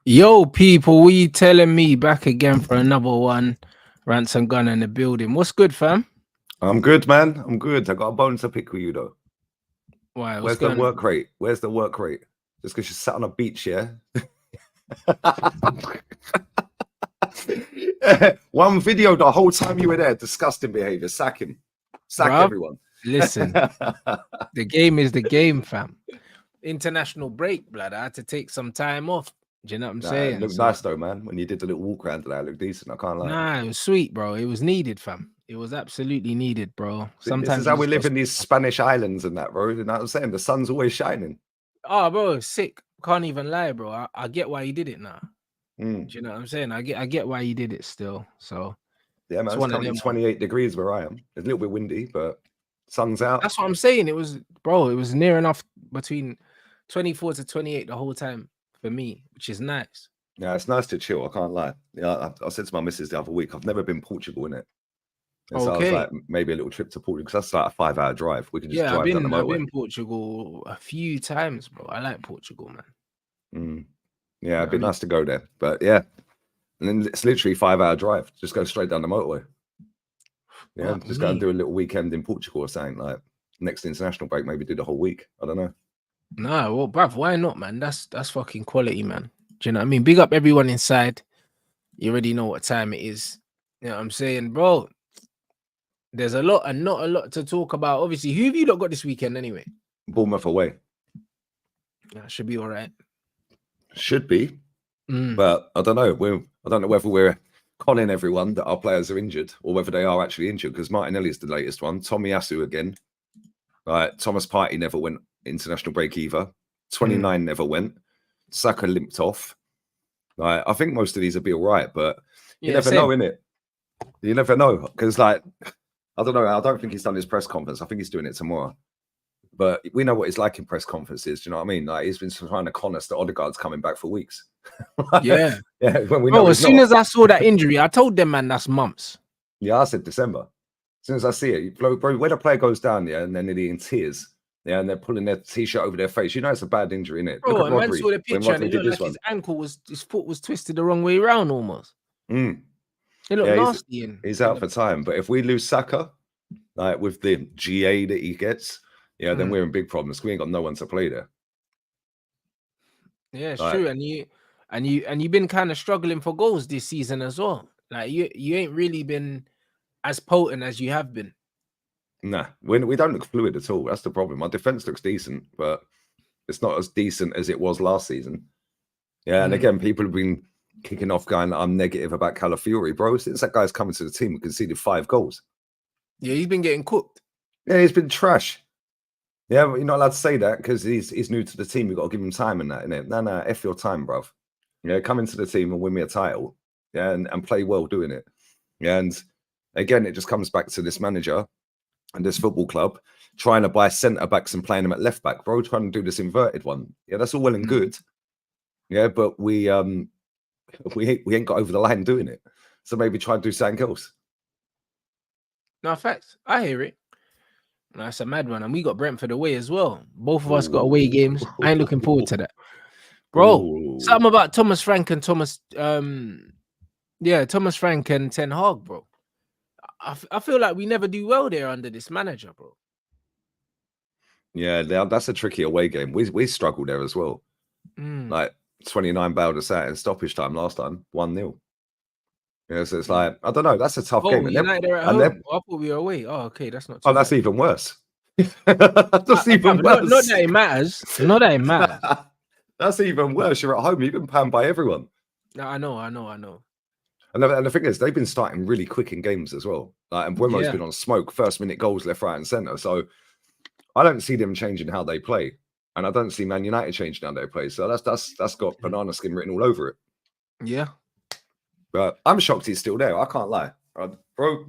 Yo, people, what you telling me? Back again for another one. Rants and Gunner in the building. What's good, fam? I'm good, man. I'm good. I got a bone to pick with you, though. Why? Where's the work rate? Where's the work rate? Just because you sat on a beach, yeah? One video the whole time you were there. Disgusting behavior. Sack him. Sack everyone. Listen, the game is the game, fam. International break, blood. I had to take some time off. Do you know what I'm saying? It looked nice though, man. When you did the little walk around today, it looked decent. I can't lie. Nah, it was sweet, bro. It was needed, fam. It was absolutely needed, bro. Sometimes this is how we live in these Spanish islands and that, bro. You know what I'm saying? The sun's always shining. Oh, bro, sick. Can't even lie, bro. I get why you did it now. Do you know what I'm saying? I get why you did it still. So yeah, man. It's currently 28 degrees where I am. It's a little bit windy, but sun's out. That's what I'm saying. It was, bro. It was near enough between 24 to 28 the whole time for me, which is nice. Yeah, it's nice to chill. I can't lie. Yeah, I said to my missus the other week, I've never been Portugal in it. And so I was like, maybe a little trip to Portugal because that's like a 5-hour drive. We can just drive down the motorway. I've been Portugal a few times, bro. I like Portugal, man. Yeah, it'd be nice to go there. But yeah, and then it's literally 5-hour drive. Just go straight down the motorway. Yeah, just go and do a little weekend in Portugal or something. Like next international break, maybe do the whole week. I don't know. Nah, well, bruv, why not, man? That's fucking quality, man. Do you know what I mean? Big up everyone inside. You already know what time it is. You know what I'm saying, bro? There's a lot and not a lot to talk about. Obviously, who have you lot got this weekend anyway? Bournemouth away. Yeah, should be all right. Should be. But I don't know. I don't know whether we're conning everyone that our players are injured or whether they are actually injured because Martinelli's the latest one. Tomiyasu again. Thomas Partey never went international break either. 29 never went. Saka limped off. I think most of these will be all right, but you never know, innit? You never know because, like, I don't know. I don't think he's done his press conference. I think he's doing it tomorrow. But we know what it's like in press conferences. Do you know what I mean? Like he's been trying to con us that Odegaard's coming back for weeks. Yeah. When we know as soon as I saw that injury, I told them, man, that's months. Yeah, I said December. As soon as I see it, bro, when a player goes down there and they're nearly in tears, and they're pulling their t-shirt over their face, you know it's a bad injury, innit? Bro, a man saw the picture and it looked like his ankle his foot was twisted the wrong way around almost. It looked nasty. He's out for time. But if we lose Saka, like with the GA that he gets, then we're in big problems. We ain't got no one to play there. Yeah, it's true. And you've been kind of struggling for goals this season as well. Like you ain't really been as potent as you have been. Nah, we don't look fluid at all. That's the problem. Our defense looks decent, but it's not as decent as it was last season. Yeah, and again, people have been kicking off going, I'm negative about Calafiori, bro. Since that guy's coming to the team, we conceded 5 goals. Yeah, he's been getting cooked. Yeah, he's been trash. Yeah, but you're not allowed to say that because he's new to the team. You've got to give him time and that, innit? No, F your time, bruv. Yeah, come into the team and win me a title. Yeah, and play well doing it. Yeah, and again, it just comes back to this manager and this football club trying to buy centre backs and playing them at left back, bro. Trying to do this inverted one. Yeah, that's all well and good. Yeah, but we ain't got over the line doing it. So maybe try and do something else. No, facts. I hear it. That's a mad one. And we got Brentford away as well. Both of us got away games. I ain't looking forward to that. Bro, something about Thomas Frank and Thomas Frank and Ten Hag, bro. I feel like we never do well there under this manager, bro. Yeah, that's a tricky away game. We struggled there as well. Like 29 Baldus out in stoppage time last time, 1-0. Yeah, so it's like, I don't know, that's a tough game. United are at home. I thought we were away. Oh, okay, that's not too that's bad. even worse. That's even worse. Not that it matters. Not that it matters. That's even worse. You're at home. You've been panned by everyone. I know. And the thing is, they've been starting really quick in games as well. Like, and Buemo's been on smoke, first-minute goals left, right, and centre. So I don't see them changing how they play, and I don't see Man United changing how they play. So that's got banana skin written all over it. Yeah, but I'm shocked he's still there. I can't lie, bro.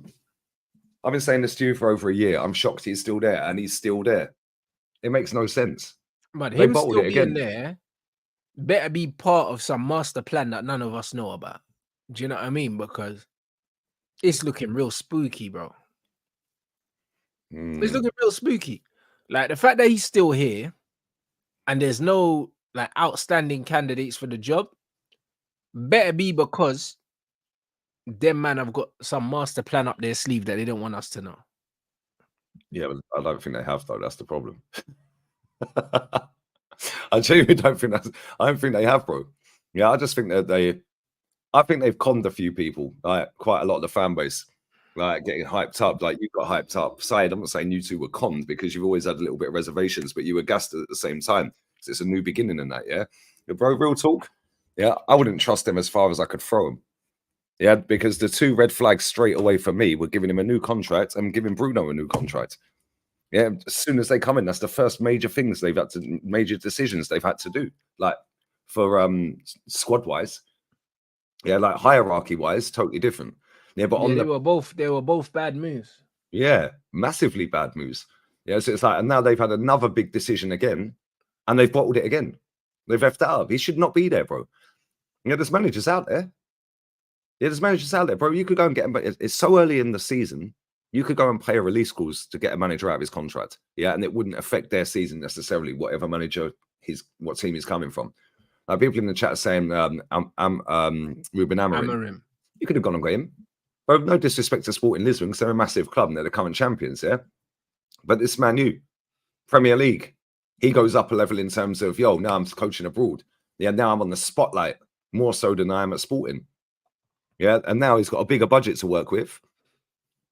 I've been saying this to you for over a year. I'm shocked he's still there, and he's still there. It makes no sense. But him still being there better be part of some master plan that none of us know about. Do you know what I mean? Because it's looking real spooky, bro. It's looking real spooky. Like the fact that he's still here and there's no like outstanding candidates for the job better be because them man have got some master plan up their sleeve that they don't want us to know. Yeah, but I don't think they have though. That's the problem. I genuinely don't think I don't think they have, bro. Yeah, I just think that I think they've conned a few people, like quite a lot of the fan base, like getting hyped up. Like you got hyped up. Syed, I'm not saying you two were conned because you've always had a little bit of reservations, but you were gassed at the same time. So it's a new beginning in that, yeah. But bro, real talk. Yeah, I wouldn't trust them as far as I could throw them. Yeah, because the 2 red flags straight away for me were giving him a new contract and giving Bruno a new contract. Yeah, as soon as they come in, that's the first major decisions they've had to do, like for squad wise. Yeah, like hierarchy wise, totally different. Yeah, but they were both bad moves. Yeah, massively bad moves. Yeah, so it's like, and now they've had another big decision again, and they've bottled it again. They've left that up. He should not be there, bro. Yeah, there's managers out there. Yeah, there's managers out there, bro. You could go and get him, but it's so early in the season. You could go and pay a release clause to get a manager out of his contract. Yeah, and it wouldn't affect their season necessarily, whatever manager what team he's coming from. People in the chat are saying Ruben Amorim. You could have gone and got him. Bro, no disrespect to Sporting Lisbon because they're a massive club and they're the current champions, yeah? But this Man U, Premier League, he goes up a level in terms of, now I'm coaching abroad. Yeah, now I'm on the spotlight more so than I am at Sporting. Yeah, and now he's got a bigger budget to work with.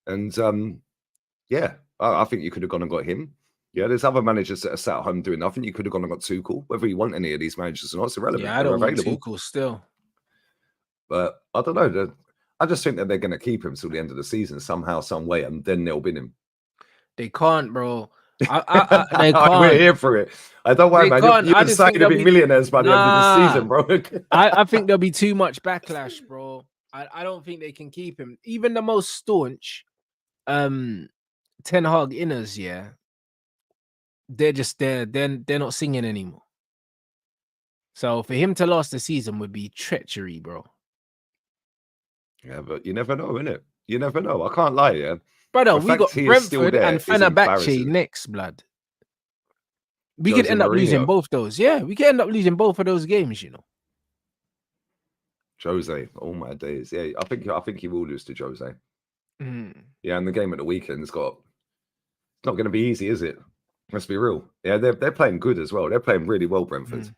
And, I think you could have gone and got him. Yeah, there's other managers that are sat at home doing nothing. You could have gone and got Tuchel. Whether you want any of these managers or not, it's irrelevant. Yeah, I don't want Tuchel still. But I don't know. I just think that they're going to keep him till the end of the season somehow, some way, and then they'll bin him. They can't, bro. They can't. We're here for it. I don't worry, man. You've been saying to be millionaires by the end of the season, bro. I think there'll be too much backlash, bro. I don't think they can keep him. Even the most staunch Ten Hag inners, yeah. They're just there. They're not singing anymore. So for him to last the season would be treachery, bro. Yeah, but you never know, innit? You never know. I can't lie, yeah. Brother, we got Brentford and Fenerbahce next, blood. We could end up losing both those. Yeah, we could end up losing both of those games, you know. Jose, all my days. Yeah, I think he will lose to Jose. Yeah, and the game at the weekend it's not going to be easy, is it? Let's be real. Yeah, they're playing good as well. They're playing really well, Brentford.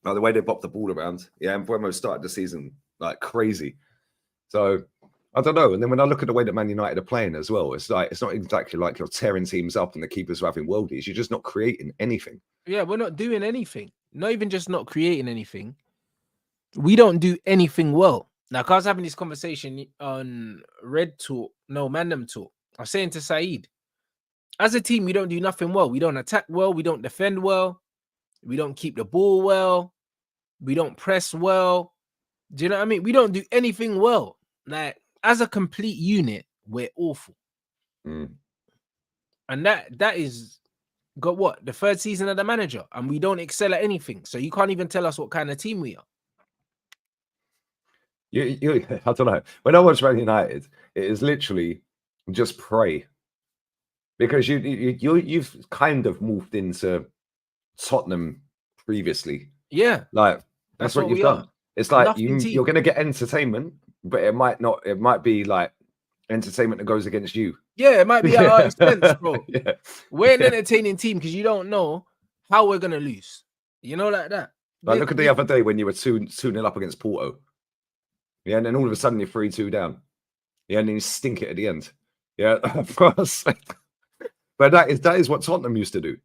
Like the way they popped the ball around. Yeah, and Buemo started the season like crazy. So I don't know. And then when I look at the way that Man United are playing as well, it's not exactly like you're tearing teams up and the keepers are having worldies. You're just not creating anything. Yeah, we're not doing anything. Not even just not creating anything. we don't do anything well. Like I was having this conversation on Red Talk, no Mandem Talk. I was saying to Saeed, as a team, we don't do nothing well. We don't attack well. We don't defend well. We don't keep the ball well. We don't press well. Do you know what I mean? We don't do anything well. Like as a complete unit, we're awful. And that is got what? The third season of the manager, and we don't excel at anything. So you can't even tell us what kind of team we are. I don't know. When I watch Man United, it is literally just pray, because you've kind of morphed into Tottenham previously. Yeah, like that's what you've done. It's like you're going to get entertainment, but it might not. It might be like entertainment that goes against you. Yeah, it might be at our expense, bro. Yeah. We're an entertaining team because you don't know how we're gonna lose. You know, like that. Like, look at the other day when you were 2-0 up against Porto. Yeah, and then all of a sudden you're 3-2 down. Yeah, and then you stink it at the end. Yeah, but that is what Tottenham used to do.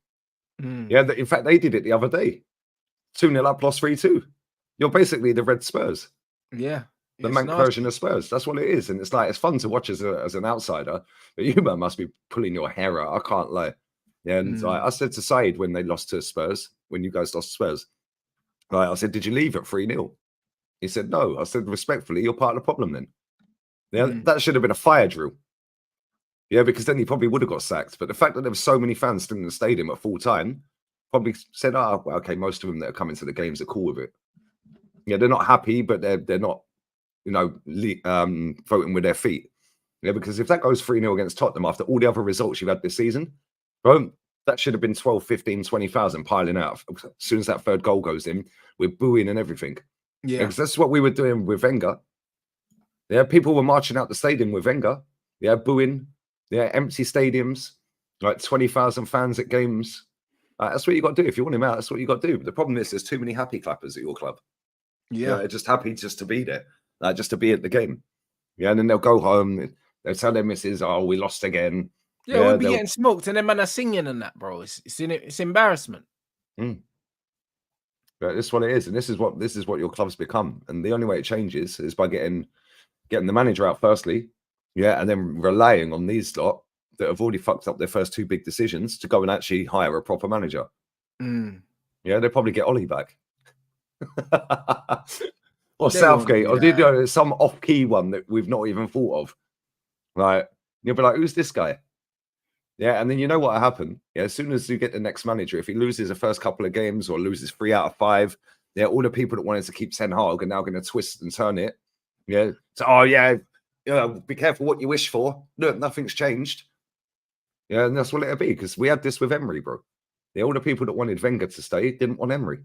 Yeah, in fact they did it the other day. 2-0 up, lost 3-2. You're basically the Red Spurs. Yeah. The Manc version of Spurs. That's what it is. And it's like, it's fun to watch as an outsider, but you must be pulling your hair out. I can't lie. Yeah, and I said to Said when they lost to Spurs, when you guys lost to Spurs, I said, did you leave at 3-0? He said, no. I said, respectfully, you're part of the problem then. Yeah, that should have been a fire drill. Yeah, because then he probably would have got sacked. But the fact that there were so many fans still in the stadium at full time probably said, well, okay, most of them that are coming to the games are cool with it. Yeah, they're not happy, but they're not, voting with their feet. Yeah, because if that goes 3-0 against Tottenham after all the other results you've had this season, bro, that should have been 12, 15, 20,000 piling out. As soon as that third goal goes in, we're booing and everything. Yeah, because that's what we were doing with Wenger. Yeah, people were marching out the stadium with Wenger. Yeah, booing. Yeah, empty stadiums, like 20,000 fans at games. That's what you got to do. If you want him out, that's what you got to do. But the problem is there's too many happy clappers at your club. Yeah, they're just happy just to be there. Just to be at the game. Yeah, and then they'll go home. They'll tell their missus, oh, we lost again. Yeah, we'll be getting smoked, and then man are singing and that, bro. It's embarrassment. But this is what it is, and this is what your club's become. And the only way it changes is by getting the manager out firstly, yeah, and then relying on these lot that have already fucked up their first two big decisions to go and actually hire a proper manager. Yeah, they'll probably get Ollie back. Or Southgate, or some off-key one that we've not even thought of. Right? You'll be like, who's this guy? Yeah, and then you know what will happen? Yeah, as soon as you get the next manager, if he loses the first couple of games or loses 3 out of 5, yeah, all the people that wanted to keep Ten Hag are now going to twist and turn it. Yeah. So, be careful what you wish for. Look, nothing's changed. Yeah, and that's what it'll be, because we had this with Emery, bro. Yeah, all the people that wanted Wenger to stay didn't want Emery.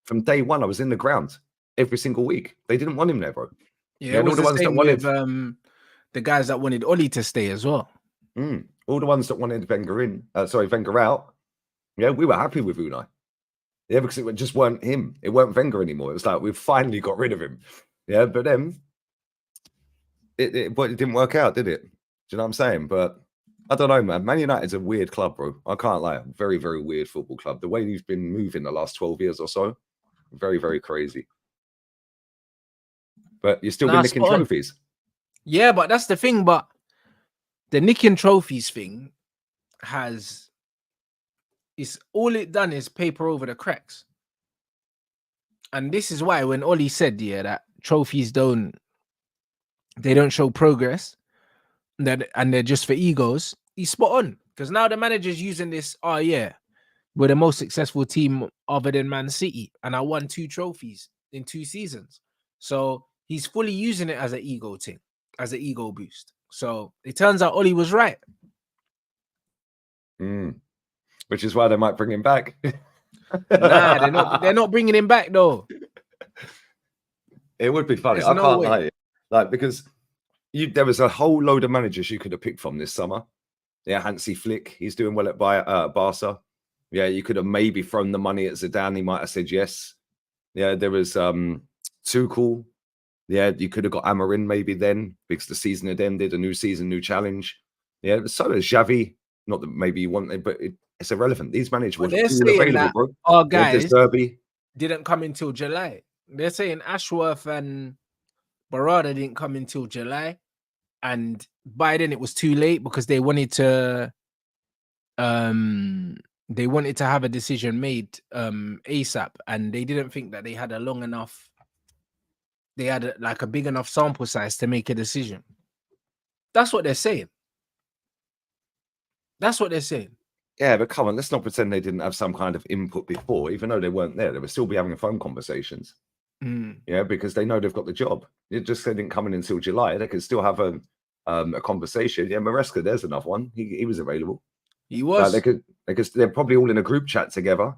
From day one, I was in the ground every single week. They didn't want him there, bro. Yeah, all the ones that wanted the guys that wanted Ollie to stay as well. All the ones that wanted Wenger out. Yeah, we were happy with Unai. Yeah, because it just weren't him. It weren't Wenger anymore. It was like we've finally got rid of him. Yeah, but then it didn't work out, did it? Do you know what I'm saying? But I don't know, man. Man United's a weird club, bro. I can't lie. Very, very weird football club. The way you've been moving the last 12 years or so, very, very crazy. But you're still been nicking trophies. Yeah, but that's the thing. But the nicking trophies thing is all it done is paper over the cracks. And this is why when Ollie said, that trophies don't show progress, and they're just for egos, he's spot on. Because now the manager's using this, we're the most successful team other than Man City, and I won 2 trophies in 2 seasons. So he's fully using it as an ego thing, as an ego boost. So it turns out Ollie was right. Which is why they might bring him back. Nah, they're not bringing him back though. It would be funny. I can't lie. Like, because there was a whole load of managers you could have picked from this summer. Yeah, Hansi Flick, he's doing well at Barca. Yeah, you could have maybe thrown the money at Zidane. He might have said yes. Yeah, there was Tuchel. Yeah, you could have got Amorim maybe then, because the season had ended, a new season, new challenge. Yeah, so does Xavi. Not that maybe you want it, but it's irrelevant. These managers were all available, bro. Our guys didn't come until July. They're saying Ashworth and Barada didn't come until July, and by then it was too late because they wanted to have a decision made ASAP, and they didn't think that they had a long enough, they had a big enough sample size to make a decision. That's what they're saying. That's what they're saying. Yeah, but come on, let's not pretend they didn't have some kind of input before, even though they weren't there. They would still be having phone conversations. Yeah, because they know they've got the job. It just they didn't come in until July. They could still have a conversation. Yeah, Maresca, there's another one. He was available. He was. They're probably all in a group chat together.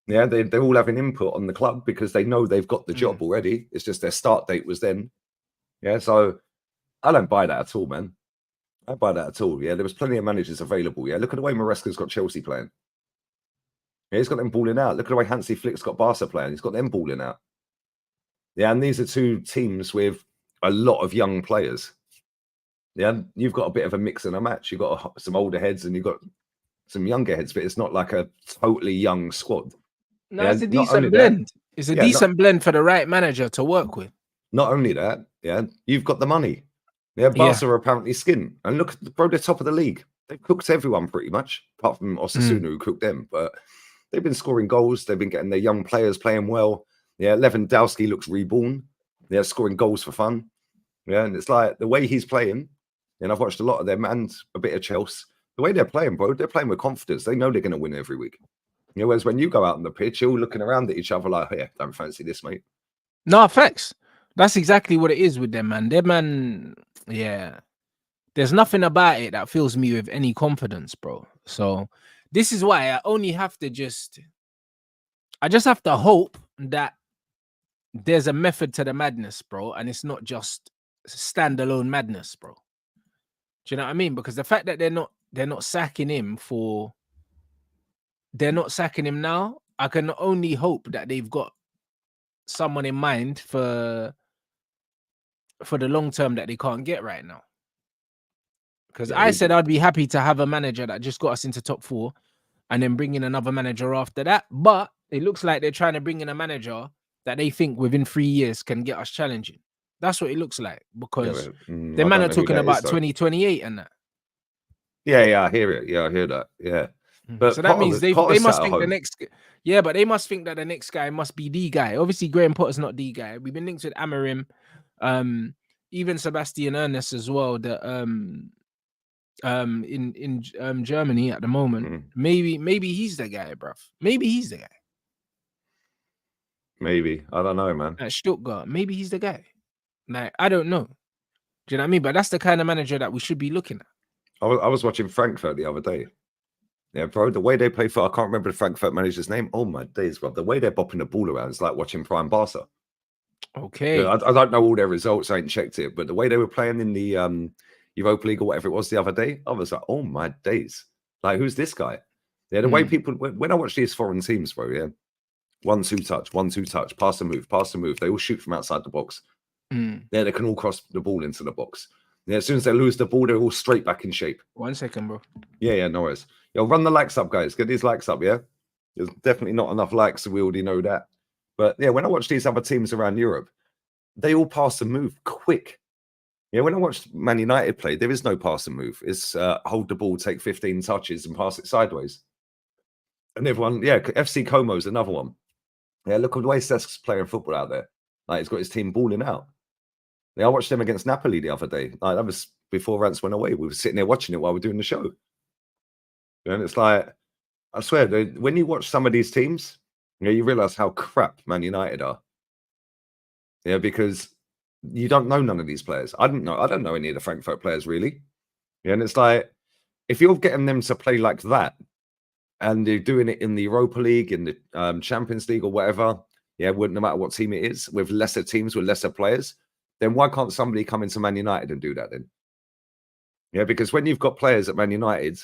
Yeah, they're all having input on the club because they know they've got the job already. It's just their start date was then. Yeah, so I don't buy that at all, man. I don't buy that at all. Yeah, there was plenty of managers available. Yeah, look at the way Maresca's got Chelsea playing. Yeah, he's got them balling out. Look at the way Hansi Flick's got Barca playing. He's got them balling out. Yeah, and these are two teams with a lot of young players. Yeah, you've got a bit of a mix and a match. You've got some older heads and you've got some younger heads, but it's not like a totally young squad. No, yeah, it's a decent blend. It's a decent blend for the right manager to work with. Not only that, yeah, you've got the money. Yeah, Barca are apparently skint. And look, bro, they're top of the league. They've cooked everyone pretty much, apart from Osasuna, who cooked them. But they've been scoring goals. They've been getting their young players playing well. Yeah, Lewandowski looks reborn. They're scoring goals for fun. Yeah, and it's like the way he's playing, and I've watched a lot of them and a bit of Chelsea. The way they're playing, bro, they're playing with confidence. They know they're going to win every week. You know, whereas when you go out on the pitch, you're all looking around at each other like, yeah, don't fancy this, mate. No, facts. That's exactly what it is with them, man. Them, man, yeah. There's nothing about it that fills me with any confidence, bro. So this is why I only have to just have to hope that there's a method to the madness, bro, and it's not just standalone madness, bro. Do you know what I mean? Because the fact that they're not sacking him now, I can only hope that they've got someone in mind for the long term that they can't get right now. Because I said I'd be happy to have a manager that just got us into top 4 and then bring in another manager after that. But it looks like they're trying to bring in a manager that they think within 3 years can get us challenging. That's what it looks like, because the man are talking about 2028 and that. Yeah, I hear it. Yeah, I hear that. Yeah. But so that means they must think the next, but they must think that the next guy must be the guy. Obviously, Graham Potter's not the guy. We've been linked with Amarim, even Sebastian Ernest as well. That in Germany at the moment. Maybe he's the guy, bruv. Maybe he's the guy. Maybe. I don't know, man. At Stuttgart, maybe he's the guy. Like, I don't know. Do you know what I mean? But that's the kind of manager that we should be looking at. I was watching Frankfurt the other day. Yeah, bro, the way they play for, I can't remember the Frankfurt manager's name. Oh my days, bro. The way they're bopping the ball around is like watching Prime Barca. Okay. Yeah, I don't know all their results. I ain't checked it. But the way they were playing in the Europa League or whatever it was the other day, I was like, oh my days. Like, who's this guy? Yeah, the way people, when I watch these foreign teams, bro, yeah, 1-2 touch, pass and move. They all shoot from outside the box. Yeah, they can all cross the ball into the box. Yeah, as soon as they lose the ball, they're all straight back in shape. 1 second, bro. Yeah, no worries. Yo, run the likes up, guys. Get these likes up, yeah? There's definitely not enough likes, so we already know that. But yeah, when I watch these other teams around Europe, they all pass and move quick. Yeah, when I watched Man United play, there is no pass and move. It's hold the ball, take 15 touches and pass it sideways. And everyone, yeah, FC Como's another one. Yeah, look at the way Cesc's playing football out there. Like, he's got his team balling out. Yeah, I watched them against Napoli the other day. Like, that was before Rants went away. We were sitting there watching it while we were doing the show. And it's like, I swear, when you watch some of these teams, you realize how crap Man United are. Yeah, because you don't know none of these players. I don't know any of the Frankfurt players, really. Yeah, and it's like, if you're getting them to play like that, and they're doing it in the Europa League, in the Champions League or whatever, yeah, no matter what team it is, with lesser teams, with lesser players, then why can't somebody come into Man United and do that then? Yeah, because when you've got players at Man United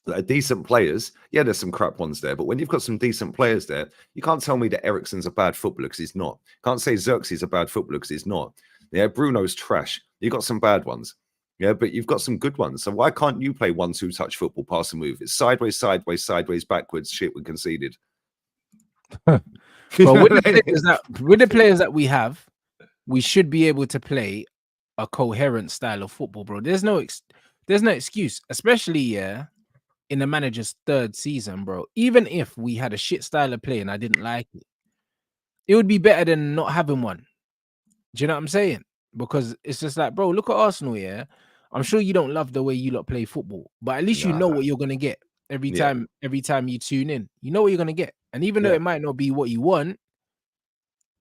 that are decent players, yeah, there's some crap ones there, but when you've got some decent players there, you can't tell me that Eriksen's a bad footballer because he's not. Can't say Xerxes a bad footballer because he's not. Yeah, Bruno's trash. You've got some bad ones. Yeah, but you've got some good ones. So why can't you play 1-2 touch football, pass and move? It's sideways, backwards, shit we conceded. But with the players that we have, we should be able to play a coherent style of football, bro. There's no excuse, especially in the manager's 3rd season, bro. Even if we had a shit style of play and I didn't like it, it would be better than not having one. Do you know what I'm saying? Because it's just like, bro, look at Arsenal, yeah. I'm sure you don't love the way you lot play football, but at least you know what you're gonna get every time you tune in. You know what you're gonna get. And even though it might not be what you want,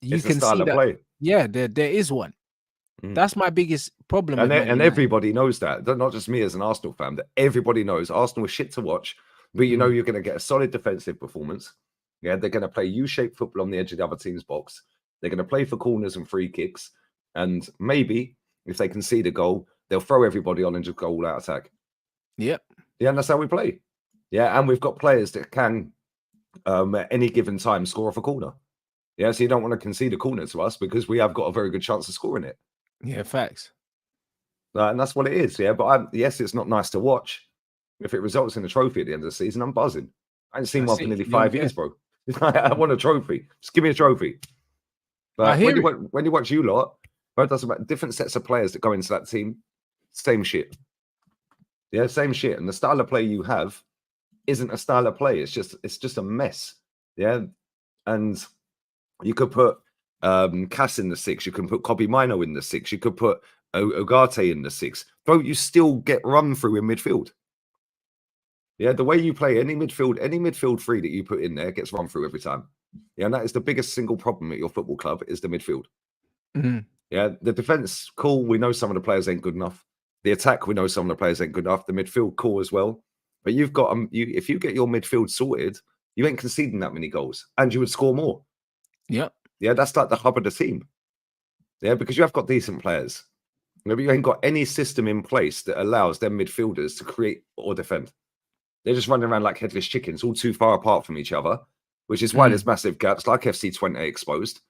you can see that play. Yeah, there is one. That's my biggest problem. And everybody knows that. Not just me as an Arsenal fan, that everybody knows Arsenal is shit to watch, but you know you're going to get a solid defensive performance. Yeah, they're going to play U-shaped football on the edge of the other team's box. They're going to play for corners and free kicks. And maybe if they concede a goal, they'll throw everybody on and just go all out attack. Yep. Yeah, and that's how we play. Yeah, and we've got players that can, at any given time, score off a corner. Yeah, so you don't want to concede a corner to us because we have got a very good chance of scoring it. Yeah, facts. And that's what it is. Yeah, but yes, it's not nice to watch. If it results in a trophy at the end of the season, I'm buzzing. I ain't seen one for nearly 5 years, bro. I want a trophy. Just give me a trophy. But when you watch you lot, it doesn't matter. Different sets of players that go into that team, same shit. Yeah, same shit. And the style of play you have isn't a style of play. It's just a mess. Yeah, and you could put Cass in the 6. You can put Kobe Mino in the 6. You could put Ugarte in the 6. Bro, you still get run through in midfield. Yeah, the way you play any midfield three that you put in there gets run through every time. Yeah, and that is the biggest single problem at your football club is the midfield. Yeah, the defense, cool. We know some of the players ain't good enough. The attack, we know some of the players ain't good enough. The midfield, cool as well. But you've got if you get your midfield sorted, you ain't conceding that many goals, and you would score more. Yeah, yeah, that's like the hub of the team. Yeah, because you have got decent players. Maybe you ain't got any system in place that allows them midfielders to create or defend. They're just running around like headless chickens, all too far apart from each other, which is why there's massive gaps, like FC 20 exposed,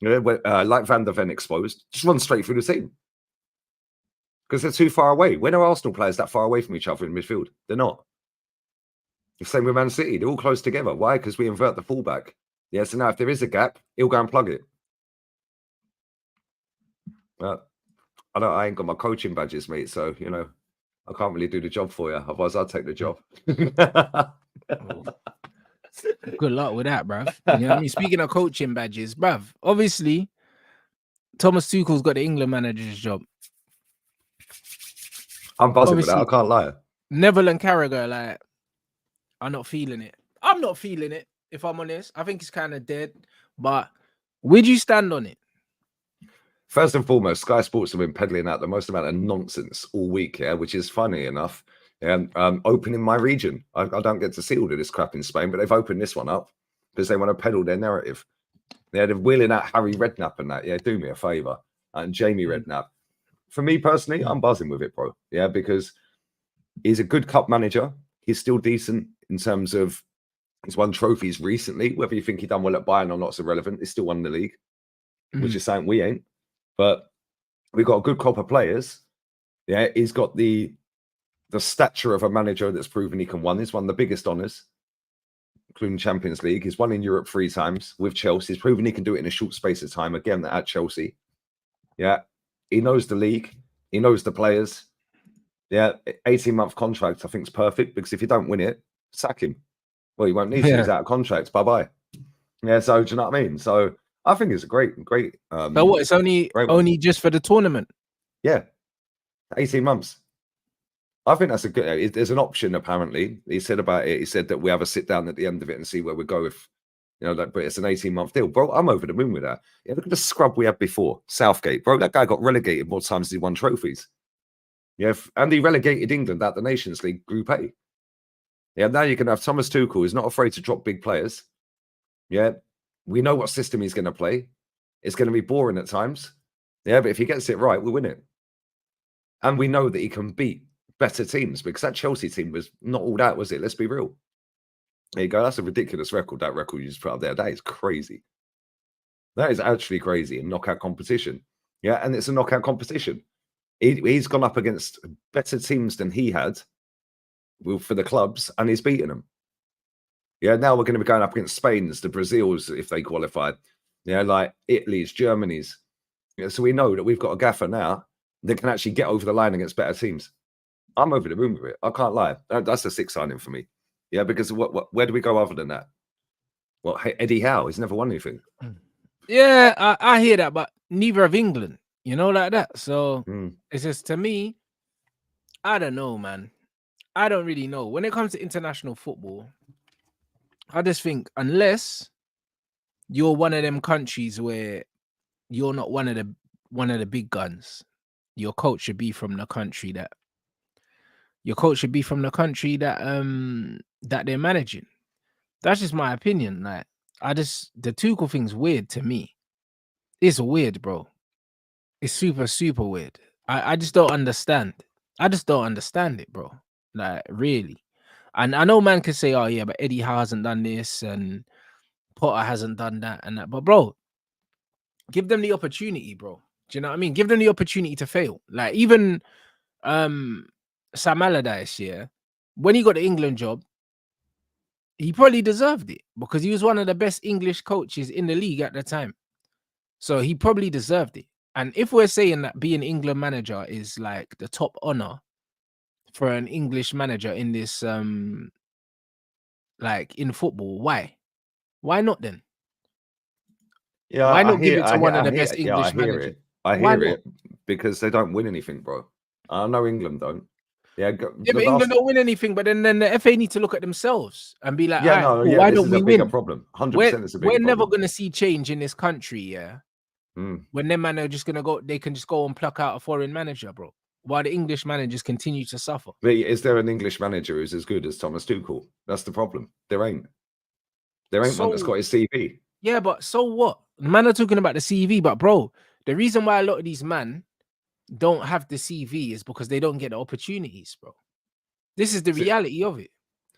like Van der Ven exposed. Just run straight through the team because they're too far away. When are Arsenal players that far away from each other in midfield? They're not. The same with Man City. They're all close together. Why? Because we invert the fullback. Yeah, so now if there is a gap, he'll go and plug it. I ain't got my coaching badges, mate, so, I can't really do the job for you. Otherwise, I'll take the job. Good luck with that, bruv. You know what I mean? Speaking of coaching badges, bruv, obviously, Thomas Tuchel's got the England manager's job. I'm buzzing with that. I can't lie. Neville and Carragher, I'm not feeling it. I'm not feeling it, if I'm honest. I think it's kind of dead. But where'd you stand on it? First and foremost, Sky Sports have been peddling out the most amount of nonsense all week, which is funny enough. Opening my region. I don't get to see all of this crap in Spain, but they've opened this one up because they want to peddle their narrative. They're wheeling out Harry Redknapp and that. Yeah, do me a favour. And Jamie Redknapp. For me personally, I'm buzzing with it, bro. Yeah, because he's a good cup manager. He's still decent in terms of he's won trophies recently. Whether you think he done well at Bayern or not is irrelevant. He's still won the league, which is something we ain't. But we've got a good crop of players. Yeah, he's got the stature of a manager that's proven he can win. He's won the biggest honours, including Champions League. He's won in Europe 3 times with Chelsea. He's proven he can do it in a short space of time, again, at Chelsea. Yeah, he knows the league. He knows the players. Yeah, 18-month contract, I think, is perfect because if you don't win it, sack him. Well, you won't need to. He's out of contract. Bye-bye. Yeah, so do you know what I mean? So I think it's a great. So what? It's only just for the tournament. Yeah, 18 months. I think that's a good. There's an option apparently. He said about it. He said that we have a sit down at the end of it and see where we go. If but it's an 18-month deal, bro. I'm over the moon with that. Yeah, look at the scrub we had before, Southgate, bro. That guy got relegated more times than he won trophies. Yeah, and he relegated England out the Nations League Group A. Yeah, now you can have Thomas Tuchel, who's not afraid to drop big players. Yeah. We know what system he's going to play. It's going to be boring at times. Yeah, but if he gets it right, we win it. And we know that he can beat better teams because that Chelsea team was not all that, was it? Let's be real. There you go. That's a ridiculous record. That record you just put up there. That is crazy. That is actually crazy in knockout competition. Yeah, and it's a knockout competition. He's gone up against better teams than he had for the clubs, and he's beaten them. Yeah, now we're going to be going up against Spain's, the Brazils, if they qualify. Yeah, like Italy's, Germany's. Yeah, so we know that we've got a gaffer now that can actually get over the line against better teams. I'm over the moon with it. I can't lie. That's a 6 signing for me. Yeah, because where do we go other than that? Well, Eddie Howe, he's never won anything. Yeah, I hear that, but neither of England, you know, like that. So it's just, to me, I don't know, man. I don't really know. When it comes to international football, I just think unless you're one of them countries where you're not one of the big guns, your coach should be from the country that that they're managing. That's just my opinion. Like, the Tuchel thing's weird to me. It's weird, bro. It's super, super weird. I just don't understand. I just don't understand it, bro. Like, really. And I know man can say, oh yeah, but Eddie Howe hasn't done this and Potter hasn't done that and that. But bro, give them the opportunity, bro. Do you know what I mean? Give them the opportunity to fail. Like, even Sam Allardyce, yeah, when he got the England job, he probably deserved it because he was one of the best English coaches in the league at the time. So he probably deserved it. And if we're saying that being England manager is like the top honor for an English manager in this like in football, why not then? Yeah, why not give it to one of the best English managers? I hear it because they don't win anything, bro. I know England don't. Yeah, but England don't win anything. But then the FA need to look at themselves and be like, yeah, right, why don't we win? Problem. 100% is a bigger We're problem. never gonna see change in this country, yeah. When them man are just gonna go, they can just go and pluck out a foreign manager, bro. While the English managers continue to suffer. But is there an English manager who's as good as Thomas Tuchel? That's the problem. There ain't. There ain't one that's got his CV. Yeah, but so what? Man are talking about the CV, but bro, the reason why a lot of these men don't have the CV is because they don't get the opportunities, bro. This is the reality of it.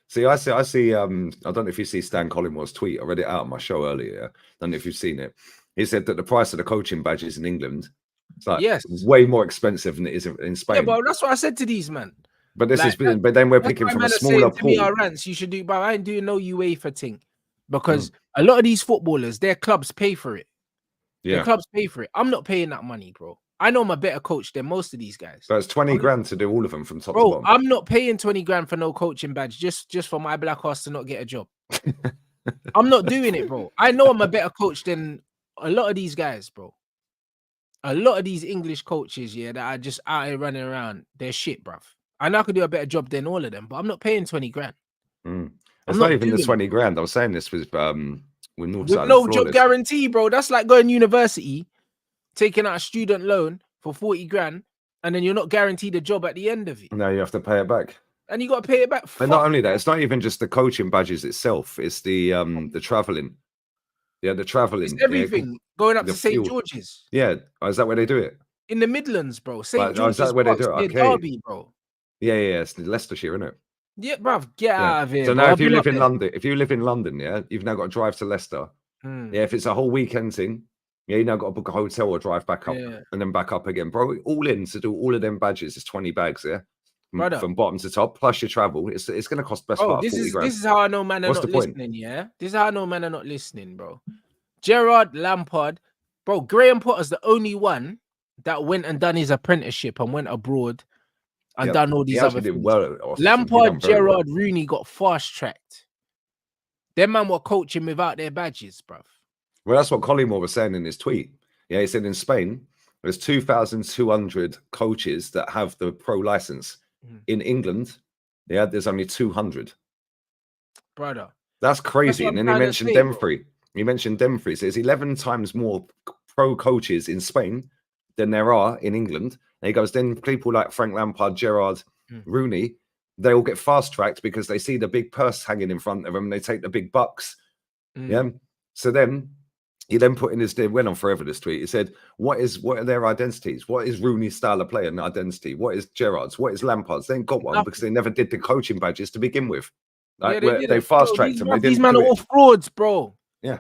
See, I see. I don't know if you see Stan Collingwood's tweet. I read it out on my show earlier. I don't know if you've seen it. He said that the price of the coaching badges in England is like way more expensive than it is in Spain. Yeah, but that's what I said to these men. But this is, but then we're picking from a smaller pool. Me, our Rants, you should do, but I ain't doing no UEFA thing because a lot of these footballers, their clubs pay for it. Yeah, their clubs pay for it. I'm not paying that money, bro. I know I'm a better coach than most of these guys. So it's 20 grand to do all of them from top to bottom. I'm not paying 20 grand for no coaching badge just for my black ass to not get a job. I'm not doing it, bro. I know I'm a better coach than a lot of these guys, bro. A lot of these English coaches, yeah, that are just out here running around, they're shit, bruv. I know I could do a better job than all of them, but I'm not paying 20 grand. It's not even the 20 grand. I was saying this with Northside. No job guarantee, bro. That's like going to university, taking out a student loan for 40 grand, and then you're not guaranteed a job at the end of it. No, you have to pay it back. And you got to pay it back. And not only that, it's not even just the coaching badges itself. It's the traveling. Yeah, the traveling. It's everything. Going up to St. George's. Yeah. Oh, is that where they do it? In the Midlands, bro. St. Is George's that where they do it? Okay. Derby, bro. Yeah. It's Leicestershire, isn't it? Yeah, bruv. Get out of here. So now if you live in London, yeah, you've now got to drive to Leicester. Yeah, if it's a whole weekend thing, yeah, you now got to book a hotel or drive back up and then back up again. Bro, all in to do all of them badges is 20 bags, yeah? From bottom to top, plus your travel. It's going to cost best part of 40 grand. This is how I know man are not listening, yeah? This is how I know man are not listening, bro. Gerrard, Lampard, bro, Graham Potter's the only one that went and done his apprenticeship and went abroad and done all these other things. Lampard, Gerrard, Rooney got fast-tracked. Them man were coaching without their badges, bruv. Well, that's what Collingwood was saying in his tweet. Yeah, he said in Spain, there's 2,200 coaches that have the pro license. In England, yeah, there's only 200. Brother. That's crazy. And then he mentioned Dumfries. He mentioned Dumfries. There's 11 times more pro coaches in Spain than there are in England. And he goes, then people like Frank Lampard, Gerrard, Rooney, they all get fast-tracked because they see the big purse hanging in front of them and they take the big bucks. Yeah. So then he then put in his, went on forever this tweet. He said, what are their identities? What is Rooney's style of play and identity? What is Gerrard's? What is Lampard's? They ain't got one because they never did the coaching badges to begin with. Like, they fast-tracked them. These men are all frauds, bro. Yeah.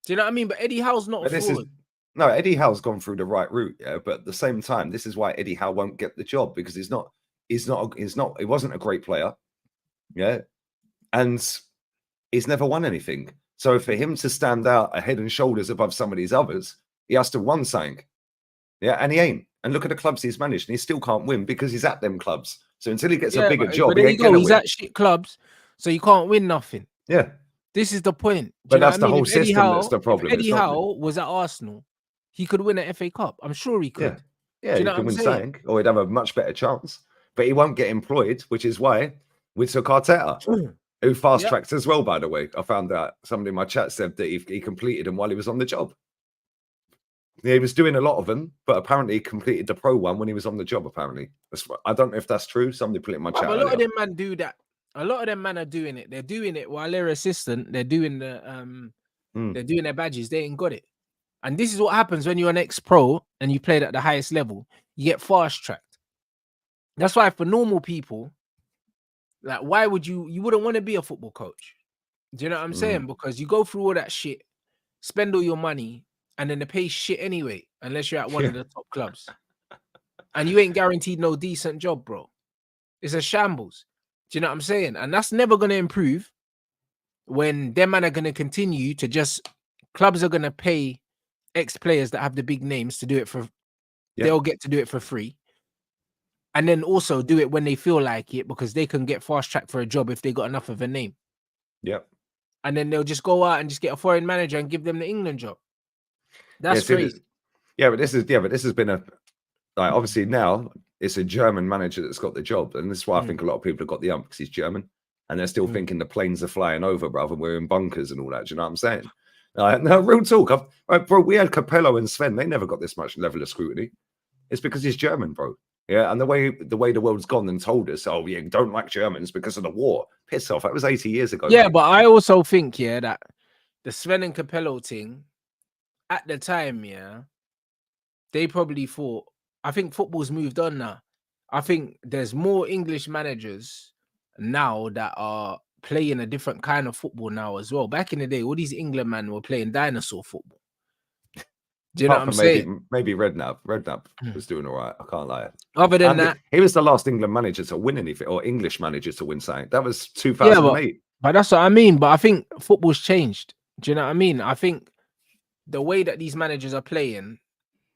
Do you know what I mean? But Eddie Howe's not a fraud. No, Eddie Howe's gone through the right route, yeah. But at the same time, this is why Eddie Howe won't get the job because he wasn't a great player. Yeah. And he's never won anything. So for him to stand out a head and shoulders above some of these others, he has to win something. Yeah, and he ain't. And look at the clubs he's managed, and he still can't win because he's at them clubs. So until he gets a bigger job, there he you ain't go. gonna He's win. at shit clubs, so you can't win nothing. Yeah. This is the point. But that's the whole system that's the problem. If Eddie Howe was at Arsenal, he could win an FA Cup. I'm sure he could. Yeah, he can win something, or he'd have a much better chance. But he won't get employed, which is why we took Arteta, who fast-tracked as well, by the way. I found out somebody in my chat said that he completed them while he was on the job. Yeah, he was doing a lot of them, but apparently he completed the pro one when he was on the job, apparently. I don't know if that's true. Somebody put it in my chat. A lot of them man do that. A lot of them man are doing it. They're doing it while they're assistant. They're doing the they're doing their badges. They ain't got it. And this is what happens when you're an ex-pro and you played at the highest level. You get fast-tracked. That's why for normal people, like, why would you wouldn't want to be a football coach? Do you know what I'm saying? Because you go through all that shit, spend all your money, and then they pay shit anyway, unless you're at one of the top clubs. And you ain't guaranteed no decent job, bro. It's a shambles. Do you know what I'm saying? And that's never going to improve when them man are going to continue to just, clubs are going to pay ex-players that have the big names to do it for, they'll get to do it for free. And then also do it when they feel like it, because they can get fast-tracked for a job if they got enough of a name. Yep. And then they'll just go out and just get a foreign manager and give them the England job. That's crazy. But this has been a, like, obviously now it's a German manager that's got the job, and this is why I think a lot of people have got the ump, because he's German, and they're still thinking the planes are flying over, brother, and we're in bunkers and all that. Do you know what I'm saying? No, real talk. Bro, we had Capello and Sven. They never got this much level of scrutiny. It's because he's German, bro. Yeah, and the way the world's gone and told us, oh, yeah, don't like Germans because of the war. Piss off. That was 80 years ago. Yeah, but I also think, that the Sven and Capello thing, at the time, they probably thought, I think football's moved on now. I think there's more English managers now that are playing a different kind of football now as well. Back in the day, all these England men were playing dinosaur football. Do you know what I'm saying? Maybe Redknapp. Redknapp was doing all right. I can't lie. Other than that, he was the last England manager to win anything, or English manager to win something. That was 2008. Yeah, but that's what I mean. But I think football's changed. Do you know what I mean? I think the way that these managers are playing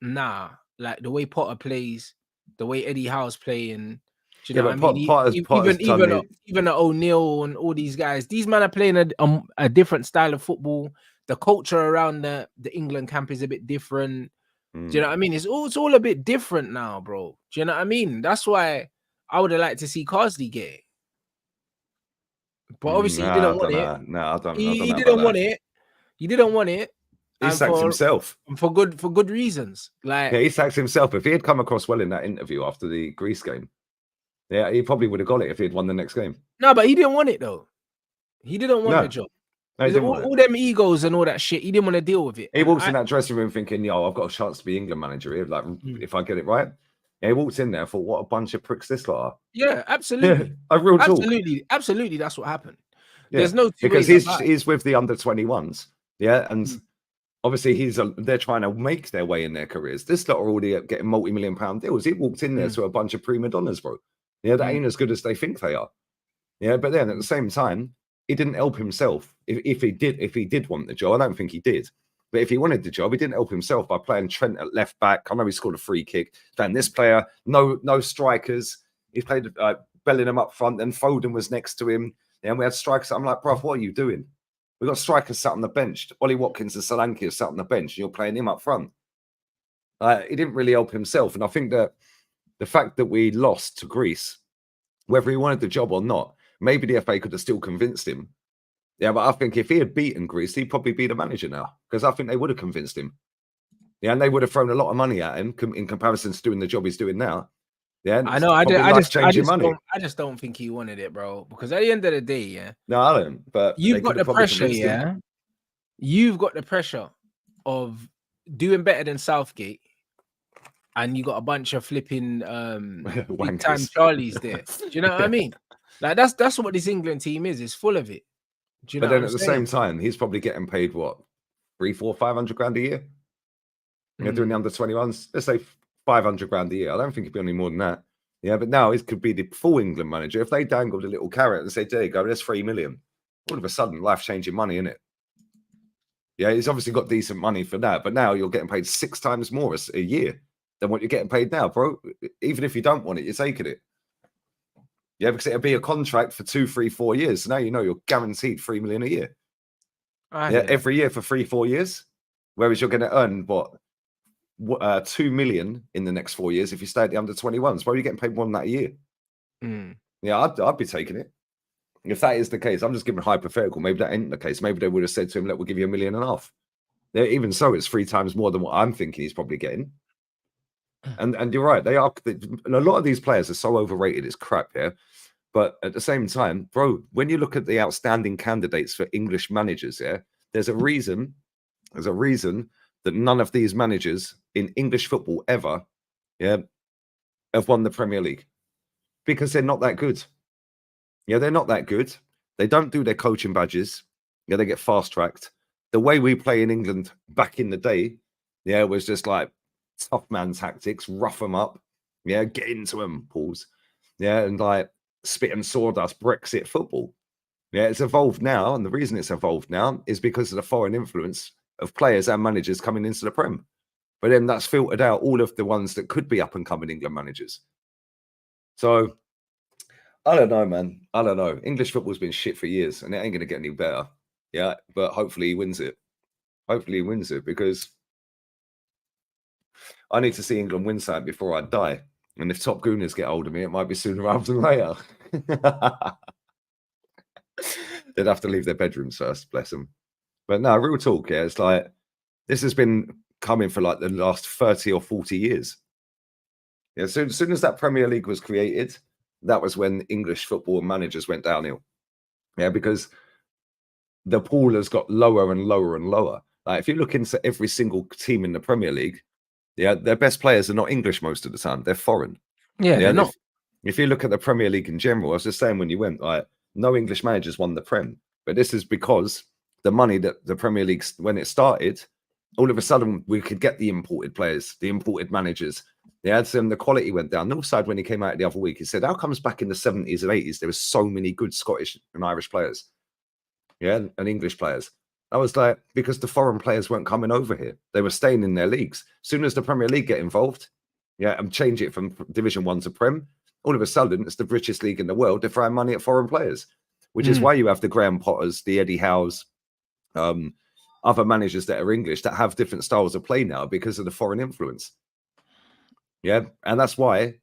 now, like the way Potter plays, the way Eddie Howe's playing. Do you know what I mean? Even O'Neill and all these guys, these men are playing a different style of football. The culture around the England camp is a bit different. Do you know what I mean? It's all a bit different now, bro. Do you know what I mean? That's why I would have liked to see Carsley get it. But obviously he didn't want it. No, I don't. He didn't want it. He didn't want it. He sacked himself for good reasons. Like, he sacked himself. If he had come across well in that interview after the Greece game, he probably would have got it if he had won the next game. No, but he didn't want it though. He didn't want the job. No, all them egos and all that shit, he didn't want to deal with it. He walks in that dressing room thinking, yo, I've got a chance to be England manager here, like, if I get it right. He walked in there and thought, what a bunch of pricks this lot are. Yeah, absolutely. Absolutely, that's what happened. There's no because he's with the under 21s, and obviously they're trying to make their way in their careers. This lot are already getting multi-million-pound deals. He walked in there to a bunch of prima donnas, bro. That ain't as good as they think they are. But then at the same time, he didn't help himself. If he did want the job, I don't think he did. But if he wanted the job, he didn't help himself by playing Trent at left back. I know he scored a free kick. Then this player, no strikers. He played Bellingham up front. Then Foden was next to him. And we had strikers. I'm like, bruv, what are you doing? We've got strikers sat on the bench. Ollie Watkins and Solanke are sat on the bench, and you're playing him up front. He didn't really help himself. And I think that the fact that we lost to Greece, whether he wanted the job or not, maybe the FA could have still convinced him. But I think if he had beaten Greece, he'd probably be the manager now, because I think they would have convinced him. And they would have thrown a lot of money at him in comparison to doing the job he's doing now. I know. I just don't think he wanted it, bro. Because at the end of the day, no, I don't. But you've got the pressure, You've got the pressure of doing better than Southgate, and you got a bunch of flipping big time Charlies there. Do you know what I mean? Like that's what this England team is. It's full of it. Do you know? But then at the same time, he's probably getting paid what, 300, 400, 500 grand a year. Doing the under 21s. Let's say 500 grand a year. I don't think it'd be any more than that. But now it could be the full England manager. If they dangled a little carrot and said, "There you go, there's 3 million," all of a sudden, life-changing money, innit? Yeah, he's obviously got decent money for that, but now you're getting paid 6 times more a year than what you're getting paid now, bro. Even if you don't want it, you're taking it. Yeah, because it'll be a contract for 2, 3, 4 years. So now you know you're guaranteed 3 million a year. Every year for 3, 4 years. Whereas you're going to earn what 2 million in the next 4 years if you stay at the under 21s. Bro, you're getting paid more than that a year. Yeah, I'd be taking it. If that is the case, I'm just giving a hypothetical. Maybe that ain't the case. Maybe they would have said to him, look, we'll give you $1.5 million. Even so, it's 3 times more than what I'm thinking he's probably getting. And you're right. A lot of these players are so overrated. It's crap, yeah. But at the same time, bro, when you look at the outstanding candidates for English managers, yeah, there's a reason that none of these managers in English football ever, yeah, have won the Premier League. Because they're not that good. Yeah, they're not that good. They don't do their coaching badges. Yeah, they get fast-tracked. The way we play in England back in the day, yeah, was just like tough man tactics, rough them up, yeah, get into them, pause, yeah, and like spit and sawdust, Brexit football. Yeah, it's evolved now, and the reason it's evolved now is because of the foreign influence of players and managers coming into the Prem. But then that's filtered out all of the ones that could be up-and-coming England managers. So, I don't know, man. I don't know. English football's been shit for years, and it ain't going to get any better. Yeah, but hopefully he wins it. Hopefully he wins it, because I need to see England win something before I die. And if Top Gooners get hold of me, it might be sooner rather than later. They'd have to leave their bedrooms first, bless them. But no, real talk, yeah. It's like, this has been coming for like the last 30 or 40 years. Yeah, so as soon as that Premier League was created, that was when English football managers went downhill. Yeah, because the pool has got lower and lower and lower. Like, if you look into every single team in the Premier League, yeah, their best players are not English most of the time. They're foreign. Yeah, they're not. If you look at the Premier League in general, I was just saying when you went, like, no English managers won the Prem. But this is because the money that the Premier League, when it started, all of a sudden we could get the imported players, the imported managers. Yeah, so the quality went down. North side, when he came out the other week, he said, how comes back in the 70s and 80s there were so many good Scottish and Irish players? Yeah, and English players. I was like, because the foreign players weren't coming over here. They were staying in their leagues. As soon as the Premier League get involved, yeah, and change it from Division 1 to Prem, all of a sudden it's the richest league in the world. They're throwing money at foreign players, which is why you have the Graham Potters, the Eddie Howes, other managers that are English that have different styles of play now because of the foreign influence. Yeah, and that's why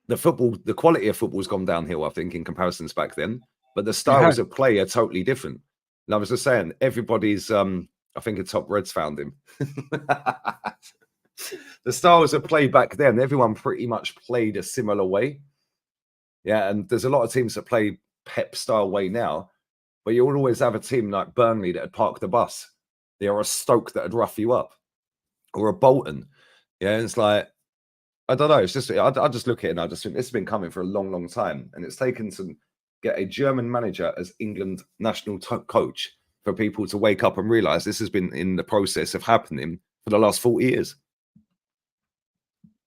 the quality of football's gone downhill, I think, in comparisons back then. But the styles of play are totally different. And I was just saying, everybody's, I think a Top Reds found him. The styles of play back then, everyone pretty much played a similar way. Yeah, and there's a lot of teams that play Pep style way now, but you would always have a team like Burnley that had parked the bus. Or a Stoke that would rough you up, or a Bolton. Yeah, and it's like, I don't know. It's just, I just look at it and I just think this has been coming for a long, long time. And it's taken to get a German manager as England national coach for people to wake up and realize this has been in the process of happening for the last 40 years.